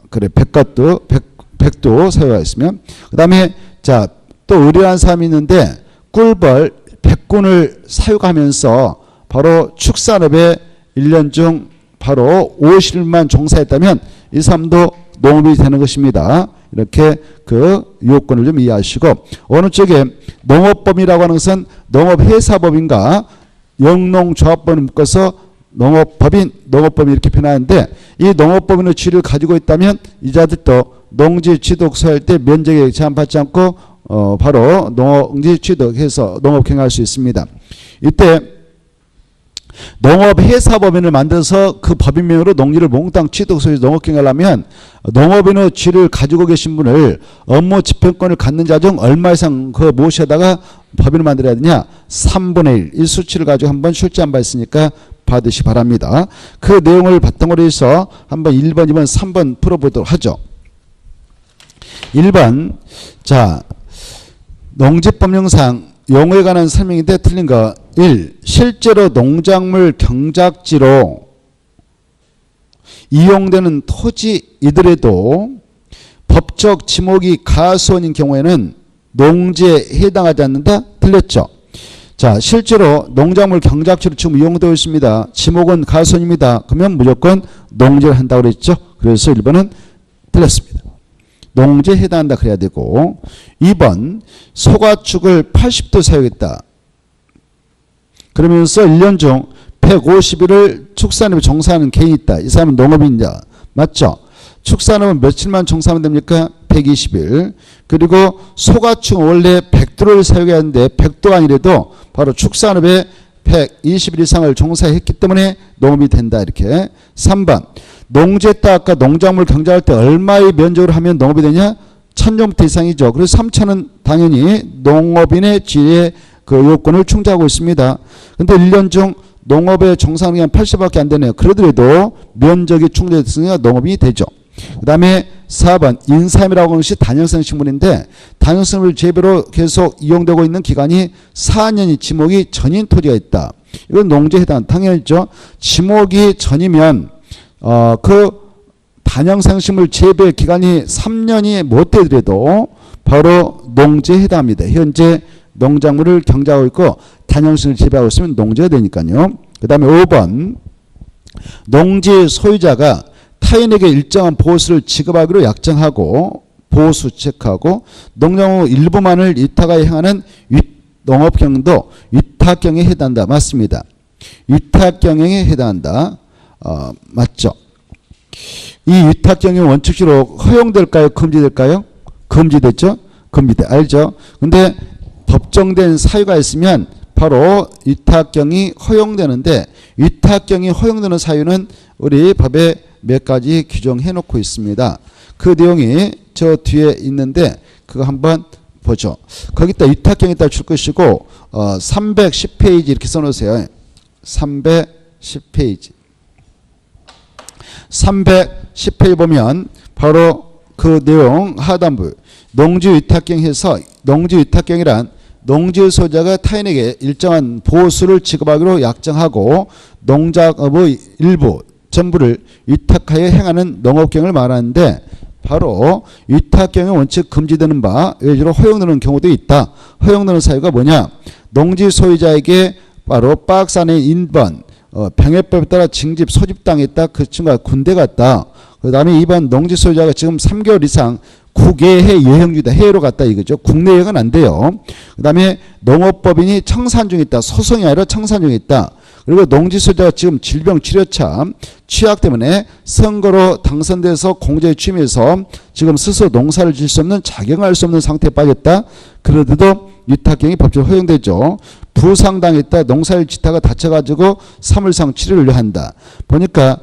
그래 100두 사용하고 있으면. 그 다음에 자, 또 의뢰한 사람이 있는데 꿀벌 100군을 사육하면서 바로 축산업에 1년 중 바로 50일만 종사했다면 이 사람도 농업이 되는 것입니다. 이렇게 그 요건을 좀 이해하시고, 어느 쪽에 농업법이라고 하는 것은 농업회사법인가 영농조합법을 묶어서 농업법인, 농업법인 이렇게 표현하는데 이 농업법인의 지위를 가지고 있다면 이 자들도 농지 취득 소유할 때 면적에 제한받지 않고 바로 농지 취득해서 농업 경영할 수 있습니다. 이때 농업회사법인을 만들어서 그 법인명으로 농지를 몽땅 취득 소유 농업 경영을 하면 농업인의 지위를 가지고 계신 분을 업무 집행권을 갖는 자 중 얼마 이상 그 모셔다가 법인을 만들어야 되냐? 3분의 1. 이 수치를 가지고 한번 출제한 바 있으니까 받으시 바랍니다. 그 내용을 바탕으로 해서 한번 1번, 2번, 3번 풀어보도록 하죠. 1번, 자, 농지법령상 용어에 관한 설명인데 틀린 거 1. 실제로 농작물 경작지로 이용되는 토지이더라도 법적 지목이 가수원인 경우에는 농지에 해당하지 않는다? 틀렸죠. 자, 실제로 농작물 경작지로 지금 이용되고 있습니다. 지목은 가수원입니다. 그러면 무조건 농지를 한다고 그랬죠. 그래서 1번은 틀렸습니다. 농지에 해당한다 그래야 되고, 2번 소가축을 80도 사용했다. 그러면서 1년 중 150일을 축산업에 종사하는 개인이 있다. 이 사람은 농업인자 맞죠? 축산업은 며칠만 종사하면 됩니까? 120일. 그리고 소가축은 원래 100도를 사용해야 하는데 100도가 아니라도 바로 축산업에 120일 이상을 종사했기 때문에 농업이 된다. 이렇게. 3번 농지에다 아까 농작물 경작할 때 얼마의 면적으로 하면 농업이 되냐? 1000제곱미터 이상이죠. 그래서 3천은 당연히 농업인의 지위의 그 요건을 충족하고 있습니다. 근데 1년 중 농업에 종사하는 게 한 80밖에 안 되네요. 그러더라도 면적이 충족됐으니까 농업이 되죠. 그 다음에 4번 인삼이라고 하는 것이 단연성 식물인데 단연성을 재배로 계속 이용되고 있는 기간이 4년이 지목이 전인 토지가 있다. 이건 농지에 해당 당연히죠. 지목이 전이면 그 단연성식물 재배 기간이 3년이 못 되더라도 바로 농지에 해당합니다. 현재 농작물을 경작하고 있고 단연성을 재배하고 있으면 농지가 되니까요. 그 다음에 5번 농지 소유자가 타인에게 일정한 보수를 지급하기로 약정하고 보수 체크하고 농작물 일부만을 위탁하여 행하는 농업경영도 위탁경영에 해당한다. 맞습니다. 위탁경영에 해당한다. 맞죠? 이 위탁경영 원칙적으로 허용될까요? 금지될까요? 금지됐죠? 금지돼. 알죠? 근데 법정된 사유가 있으면 바로 위탁경이 허용되는데 위탁경이 허용되는 사유는 우리 법에 몇 가지 규정해 놓고 있습니다. 그 내용이 저 뒤에 있는데 그거 한번 보죠. 거기다 위탁경에다 줄 것이고 310페이지 이렇게 써놓으세요. 310페이지. 310페이지 보면 바로 그 내용 하단부 농지 위탁경 해서 농지 위탁경이란 농지 소유자가 타인에게 일정한 보수를 지급하기로 약정하고 농작업의 일부 전부를 위탁하여 행하는 농업경영을 말하는데 바로 위탁경영이 원칙 금지되는 바 외주로 허용되는 경우도 있다. 허용되는 사유가 뭐냐? 농지 소유자에게 바로 박스 안에 인번 병해법에 따라 징집 소집당했다. 그 친구가 군대 갔다. 그 다음에 2번 농지 소유자가 지금 3개월 이상 국외해 여행 중이다. 해외로 갔다 이거죠. 국내 여행은 안 돼요. 그 다음에 농업법인이 청산 중에 있다. 소송이 아니라 청산 중에 있다. 그리고 농지 소유자가 지금 질병 치료차 취약 때문에 선거로 당선돼서 공제에 취임해서 지금 스스로 농사를 지을 수 없는 자경할 수 없는 상태에 빠졌다. 그러더라도 위탁경이 법적으로 허용되죠. 부상당했다. 농사를 짓다가 다쳐가지고 3월 이상 치료를 한다. 보니까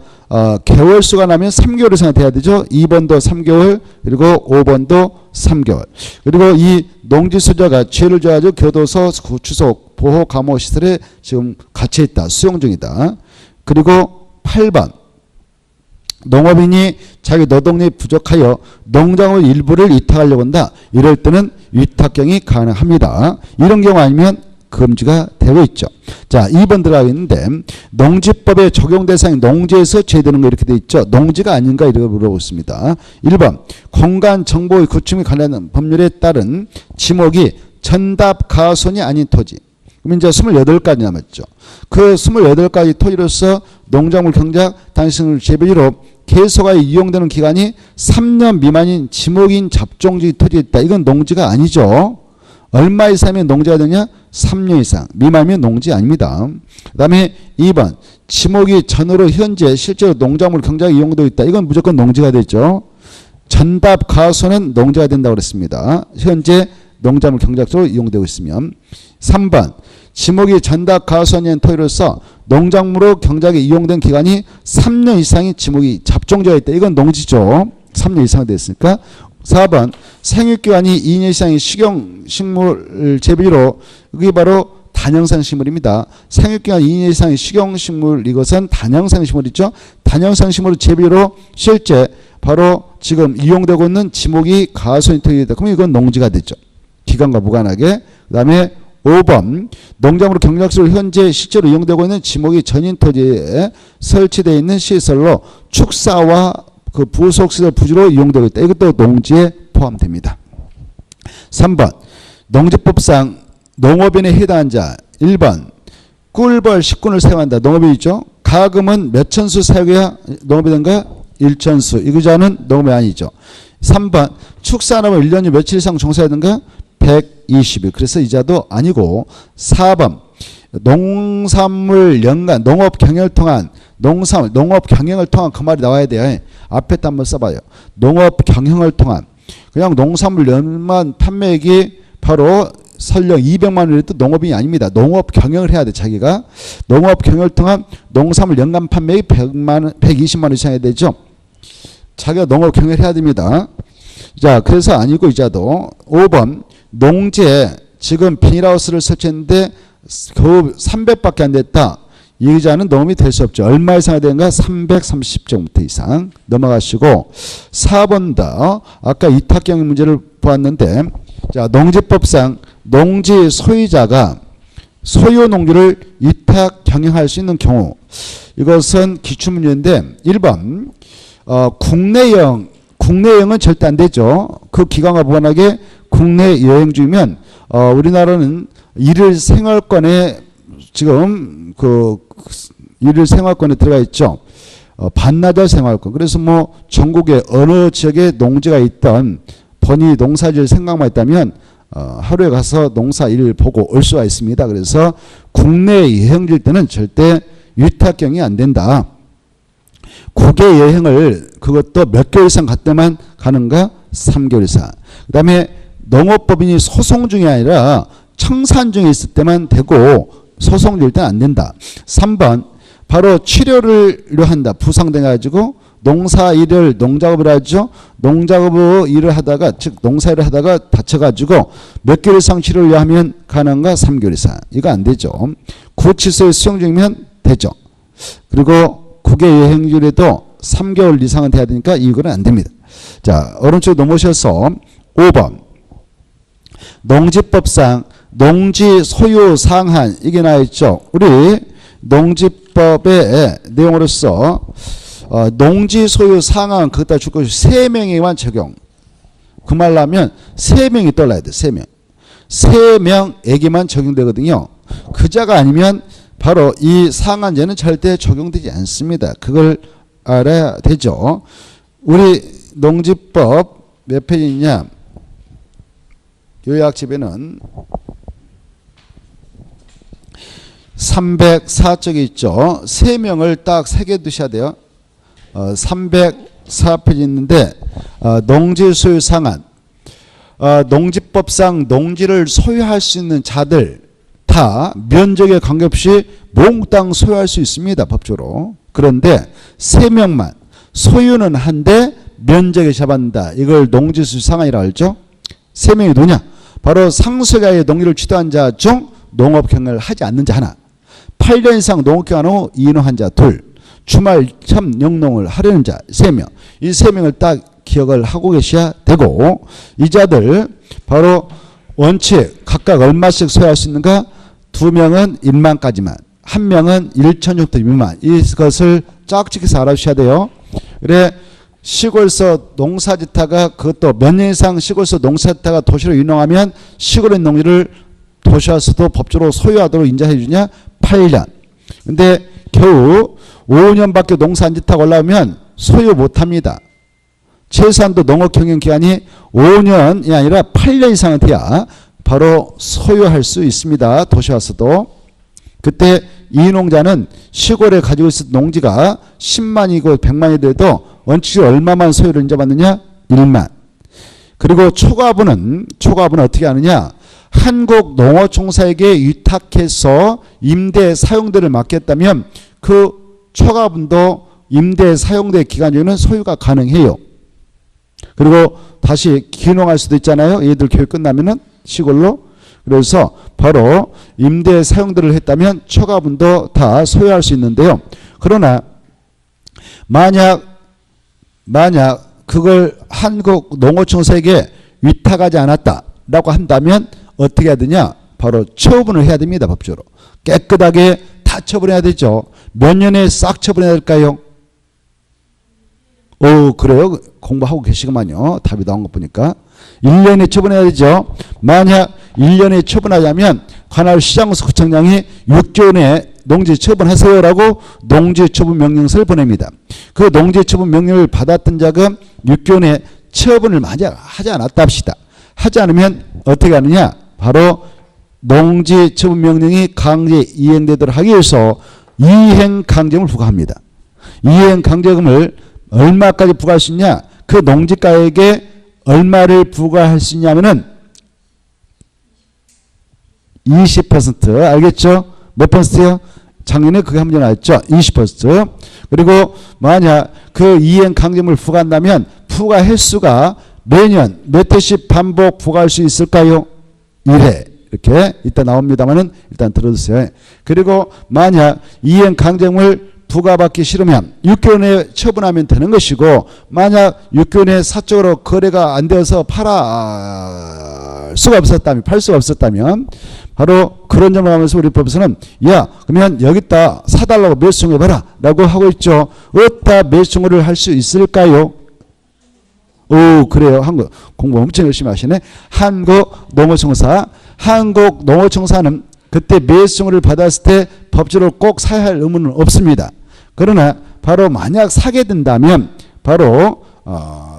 개월수가 나면 3개월 이상 돼야 되죠. 2번도 3개월 그리고 5번도 3개월. 그리고 이 농지 소유자가 죄를 져가지고 교도소, 구치소, 보호 감호 시설에 지금 갇혀 있다. 수용 중이다. 그리고 8번 농업인이 자기 노동력이 부족하여 농장의 일부를 위탁하려고 한다. 이럴 때는 위탁경이 가능합니다. 이런 경우 아니면 금지가 되고 있죠. 자, 2번 들어가겠는데 농지법의 적용 대상이 농지에서 제되는 거 이렇게 돼 있죠. 농지가 아닌가 이렇게 물어보고 있습니다. 1번 공간 정보의 구축에 관련한 법률에 따른 지목이 전답 가손이 아닌 토지. 그럼 이제 28가지 남았죠. 그 28가지 토지로서 농작물 경작 당신을 재배지로 계속하여 이용되는 기간이 3년 미만인 지목인 잡종지 토지에 있다. 이건 농지가 아니죠. 얼마 이상이면 농지가 되냐? 3년 이상. 미만이면 농지 아닙니다. 그 다음에 2번 지목이 전으로 현재 실제로 농작물 경작에 이용되고 있다. 이건 무조건 농지가 되죠. 전답 가소는 농지가 된다고 그랬습니다. 현재 농작물 경작적으로 이용되고 있으면. 3번 지목이 전답 가소한 토지로서 농작물로 경작에 이용된 기간이 3년 이상의 지목이 잡종지가 있다. 이건 농지죠. 3년 이상 됐으니까. 4번 생육기간이 2년 이상의 식용식물 재배로 이게 바로 단형성 식물입니다. 생육기간 2년 이상의 식용식물 이것은 단형성 식물이죠. 단형성 식물 재배로 실제 바로 지금 이용되고 있는 지목이 가소인 토지이다. 그러면 이건 농지가 되죠. 기간과 무관하게. 그 다음에 5번 농작물 경작시로 현재 실제로 이용되고 있는 지목이 전인 토지에 설치되어 있는 시설로 축사와 그 부속시설 부지로 이용되고 있다. 이것도 농지에 포함됩니다. 3번 농지법상 농업인에 해당한 자 1번 꿀벌 식군을 사용한다. 농업인이죠. 가금은 몇 천수 사용해야 농업이 된가? 1천수. 이거자는 농업이 아니죠. 3번 축산업을 1년 후 며칠 이상 종사해야 된가? 120일. 그래서 이자도 아니고 4번 농산물 연간 농업 경영을 통한 농업 경영을 통한 그 말이 나와야 돼요. 앞에다 한번 써봐요. 농업 경영을 통한 그냥 농산물 연간 판매액이 바로 설령 200만 원이라도 농업인이 아닙니다. 농업 경영을 해야 돼. 자기가 농업 경영을 통한 농산물 연간 판매액이 120만 원 이상 해야 되죠. 자기가 농업 경영을 해야 됩니다. 자, 그래서 아니고 이자도 5번 농지에 지금 비닐하우스를 설치했는데 겨우 300밖에 안 됐다. 이 의자는 농업이 될 수 없죠. 얼마 이상 되는가? 330제곱미터 이상. 넘어가시고 4번 더 아까 위탁경영 문제를 보았는데 자, 농지법상 농지 소유자가 소유 농지를 위탁 경영할 수 있는 경우 이것은 기출문제인데 1번 국내 여행은 절대 안 되죠. 그 기간과 무관하게 국내 여행 중이면 우리나라는 일일 생활권에 지금 그 일일 생활권에 들어가 있죠. 반나절 생활권. 그래서 뭐 전국에 어느 지역에 농지가 있던 본인이 농사질 생각만 있다면 하루에 가서 농사 일을 보고 올 수가 있습니다. 그래서 국내 여행질 때는 절대 위탁경이 안 된다. 국외 여행을 그것도 몇 개월 이상 갔다만 가는가? 3개월 이상. 그 다음에 농업법인이 소송 중이 아니라 청산 중에 있을 때만 되고 소송 될 때는 안 된다. 3번 바로 치료를 한다. 부상돼가지고 농사 일을 농작업을 하죠. 농작업 일을 하다가 즉 농사 일을 하다가 다쳐가지고 몇 개월 이상 치료를 하면 가능한가? 3개월 이상. 이거 안 되죠. 구치소에 수용 중이면 되죠. 그리고 국외 여행률에도 3개월 이상은 돼야 되니까 이거는 안 됩니다. 자, 오른쪽 넘어오셔서 5번 농지법상 농지 소유 상한 이게 나와 있죠. 우리 농지법의 내용으로서 농지 소유 상한 그것다 줄 것이 3명에만 적용. 그 말 하면 3명이 떠올라야 돼. 3명. 3명에게만 적용되거든요. 그자가 아니면 바로 이 상한제는 절대 적용되지 않습니다. 그걸 알아야 되죠. 우리 농지법 몇 페이지냐? 요약집에는 304쪽이 있죠. 3명을 딱 새겨 두셔야 돼요. 304페이지 있는데 농지 소유 상한. 농지법상 농지를 소유할 수 있는 자들 다 면적에 관계없이 몽땅 소유할 수 있습니다. 법적으로. 그런데 3명만 소유는 한데 면적에 잡았다. 이걸 농지 소유 상한이라고 하죠. 3명이 누구냐? 바로 상속야의 농지를 취득한 자 중 농업경영을 하지 않는 자 하나, 8년 이상 농업경영 후 이농한 자 둘, 주말 참 영농을 하려는 자 3명. 이 3명을 딱 기억을 하고 계셔야 되고, 이 자들 바로 원칙 각각 얼마씩 소유할 수 있는가? 2명은 1만까지만, 1명은 1,000헥타르 미만. 이것을 짝짓해서 알아주셔야 돼요. 그래 시골에서 농사짓다가 그것도 몇 년 이상 시골에서 농사짓다가 도시로 이동하면 시골의 농지를 도시와서도 법적으로 소유하도록 인정해 주냐? 8년. 근데 겨우 5년밖에 농사 안 짓다가 올라오면 소유 못합니다. 최소한도 농업경영기간이 5년이 아니라 8년 이상은 돼야 바로 소유할 수 있습니다. 도시 와서도. 그때 이 농자는 시골에 가지고 있었던 농지가 10만이고 100만이 돼도 원칙적으로 얼마만 소유를 인정받느냐? 1만. 그리고 초과분은 어떻게 하느냐? 한국농어총사에게 위탁해서 임대 사용대를 맡겼다면 그 초과분도 임대 사용대 기간 중에는 소유가 가능해요. 그리고 다시 귀농할 수도 있잖아요. 얘들 교육 끝나면은 시골로. 그래서 바로 임대 사용대를 했다면 초과분도 다 소유할 수 있는데요. 그러나 만약 그걸 한국농어총사에게 위탁하지 않았다라고 한다면 어떻게 해야 되냐? 바로 처분을 해야 됩니다. 법적으로. 깨끗하게 다 처분해야 되죠. 몇 년에 싹 처분해야 될까요? 그래요? 공부하고 계시구만요. 답이 나온 거 보니까. 1년에 처분해야 되죠. 만약 1년에 처분하자면 관할시장서 구청장이 6개월 내에 농지 처분하세요라고 농지 처분 명령서를 보냅니다. 그 농지 처분 명령을 받았던 자가 6개월 내에 처분을 하지 않았다 합시다. 하지 않으면 어떻게 하느냐? 바로 농지 처분 명령이 강제 이행되도록 하기 위해서 이행 강제금을 부과합니다. 이행 강제금을 얼마까지 부과할 수 있냐? 그 농지가에게 얼마를 부과할 수 있냐면은 20% 알겠죠? 몇 퍼센트요? 작년에 그게 한 문제 나왔죠? 20%. 그리고 만약 그 이행 강제금을 부과한다면 부과 횟수가 매년 몇 회씩 반복 부과할 수 있을까요? 1회. 이렇게 이따 나옵니다만은 일단 들어주세요. 그리고 만약 이행 강제금을 부과받기 싫으면 6개월 내에 처분하면 되는 것이고, 만약 6개월 내에 사적으로 거래가 안 되어서 팔 수가 없었다면 바로 그런 점을 하면서 우리 법에서는 야 그러면 여기다 사달라고 매수 청구해봐라 라고 하고 있죠. 어디다 매수 청구를 할 수 있을까요? 그래요. 한국 공부 엄청 열심히 하시네. 한국농어청사는 그때 매수 청구를 받았을 때 법적으로 꼭 사야 할 의무는 없습니다. 그러나 바로 만약 사게 된다면 바로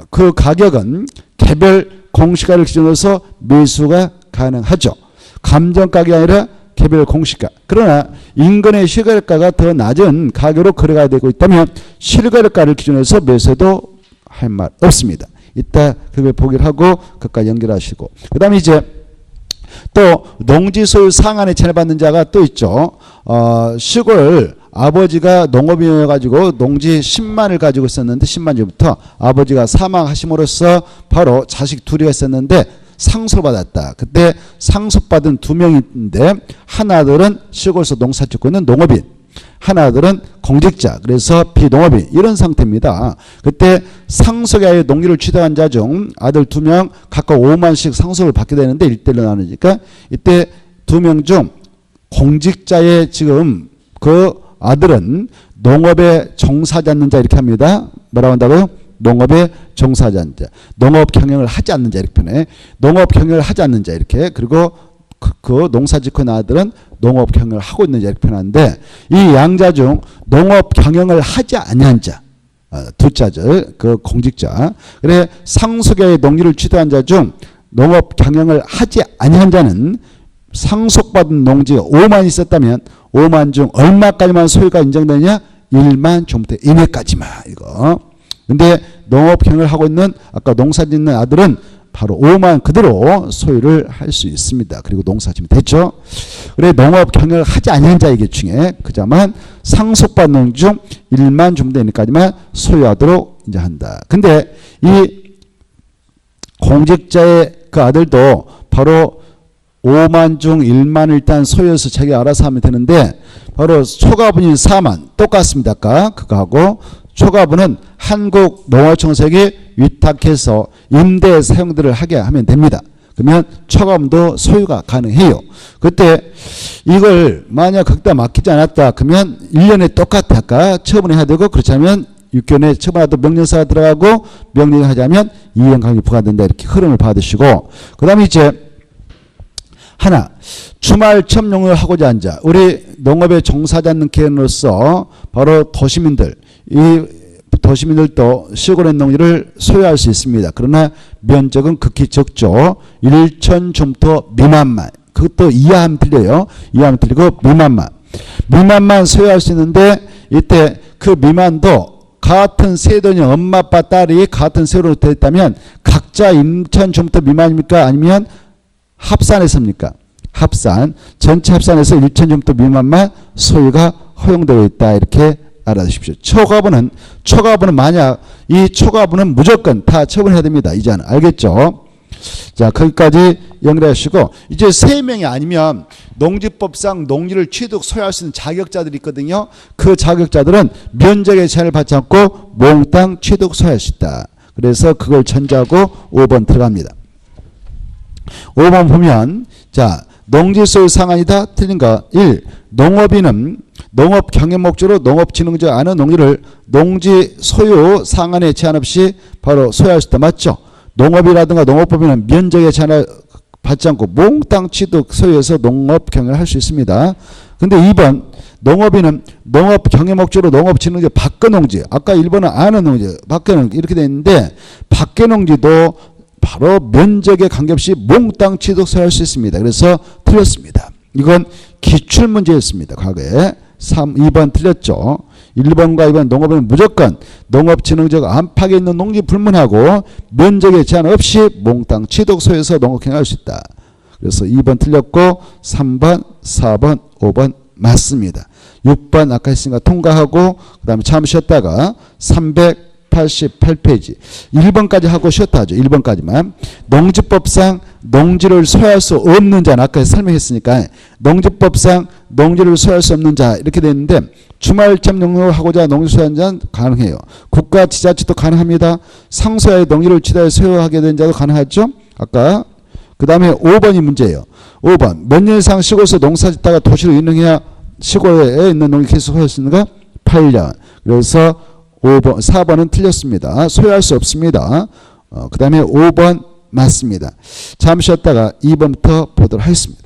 그 가격은 개별 공시가를 기준으로 해서 매수가 가능하죠. 감정가격이 아니라 개별 공시가. 그러나 인근의 실거래가가 더 낮은 가격으로 거래가 되고 있다면 실거래가를 기준으로 해서 매수해도 할 말 없습니다. 이따 그걸 보기를 하고 그것과 연결하시고, 그 다음에 이제 또 농지 소유 상한에 채권받는 자가 또 있죠. 시골 아버지가 농업인이어가지고 농지 10만을 가지고 있었는데 10만 전부터 아버지가 사망하심으로써 바로 자식 둘이 있었는데 상속을 받았다. 그때 상속받은 2명인데 하나들은 시골에서 농사 짓고 있는 농업인, 하나들은 공직자, 그래서 비농업인, 이런 상태입니다. 그때 상속야의 농지를 취득한 자 중 아들 2명 각각 5만씩 상속을 받게 되는데 1대1로 나누니까 이때 두 명 중 공직자의 지금 그 아들은 농업에 종사하지 않는 자 이렇게 합니다. 뭐라고 한다고요? 농업에 종사하지 않는 자. 농업 경영을 하지 않는 자 이렇게 표현해. 농업 경영을 하지 않는 자 이렇게. 그리고 그 농사 짓고 있는 아들은 농업 경영을 하고 있는 자 이렇게 표현하는데 이 양자 중 농업 경영을 하지 아니한 자. 두 자죠. 그 공직자. 그래 상속의 농지를 취득한 자 중 농업 경영을 하지 아니한 자는 상속받은 농지가 5만 있었다면 5만 중 얼마까지만 소유가 인정되느냐? 1만 종부터 이내까지만 이거. 근데 농업 경영을 하고 있는 아까 농사 짓는 아들은 바로 5만 그대로 소유를 할 수 있습니다. 그리고 농사 지면 됐죠. 그래 농업 경영을 하지 않은 자에게 중에 그자만 상속받은 농지 중 1만 종부터 이내까지만 소유하도록 이제 한다. 근데 이 공직자의 그 아들도 바로 5만 중 1만을 일단 소유해서 자기가 알아서 하면 되는데 바로 초과분인 4만 똑같습니다. 아까 그거하고 초과분은 한국농어청석이 위탁해서 임대 사용들을 하게 하면 됩니다. 그러면 초과분도 소유가 가능해요. 그때 이걸 만약 거기다 맡기지 않았다 그러면 1년에 똑같아 아까 처분해야 되고 그렇지 않으면 6개월에 처분하도 명령사가 들어가고 명령을 하자면 2년 강이 부과된다 이렇게 흐름을 받으시고 그 다음에 이제 하나 주말 체험용을 하고자 한 자 우리 농업에 종사하지 않는 개인으로서 바로 도시민들 이 도시민들도 시골의 농지를 소유할 수 있습니다. 그러나 면적은 극히 적죠. 1,000헥터 미만만 그것도 이하하면 틀려요. 이하하면 틀리고 미만만 소유할 수 있는데 이때 그 미만도 같은 세도니 엄마 아빠 딸이 같은 세로로 되어 있다면 각자 1,000헥터 미만입니까? 아니면 합산했습니까? 합산. 전체 합산해서 1,000헥터 미만만 소유가 허용되어 있다. 이렇게 알아두십시오. 초과분은 만약 이 초과분은 무조건 다 처분해야 됩니다. 이제는 알겠죠? 자, 거기까지 연결하시고 이제 3명이 아니면 농지법상 농지를 취득 소유할 수 있는 자격자들이 있거든요. 그 자격자들은 면적의 제한을 받지 않고 몽땅 취득 소유할 수 있다. 그래서 그걸 전제하고 5번 들어갑니다. 5번 보면 자 농지 소유 상한이다 틀린 거 1. 농업인은 농업 경영 목적으로 농업진흥적 안은 농지를 농지 소유 상한에 제한 없이 바로 소유할 수 있다. 맞죠? 농업이라든가 농업법인은 면적의 제한을 받지 않고 몽땅 취득 소유해서 농업 경영을 할 수 있습니다. 근데 2번 농업인은 농업 경영 목적으로 농업진흥적 밖의 농지 아까 1번은 안의 농지 밖의 농지 이렇게 되어 있는데 밖의 농지도 바로 면적에 관계없이 몽땅 취득 소유할 수 있습니다. 그래서 틀렸습니다. 이건 기출문제였습니다. 과거에 2번 틀렸죠. 1번과 2번 농업은 무조건 농업진흥적 안팎에 있는 농지 불문하고 면적에 제한 없이 몽땅 취득 소유해서 농업 경영할 수 있다. 그래서 2번 틀렸고 3번, 4번, 5번 맞습니다. 6번 아까 했으니까 통과하고 그 다음에 잠시 쉬었다가 388페이지 1번까지 하고 쉬었다 하죠. 1번까지만 농지법상 농지를 소유할 수 없는 자는 아까 설명했으니까 농지법상 농지를 소유할 수 없는 자 이렇게 되어 있는데 주말점 농업을 하고자 농지 소유한 자는 가능해요. 국가 지자체도 가능합니다. 상소하에 농지를 취득해 소유하게 된 자도 가능하죠. 아까 그 다음에 5번이 문제예요. 5번 몇 년 이상 시골에서 농사 짓다가 도시로 이동해야 시골에 있는 농지 계속 소유할 수 있는가? 8년. 그래서 5번, 4번은 틀렸습니다. 소유할 수 없습니다. 그 다음에 5번 맞습니다. 잠시 쉬었다가 2번부터 보도록 하겠습니다.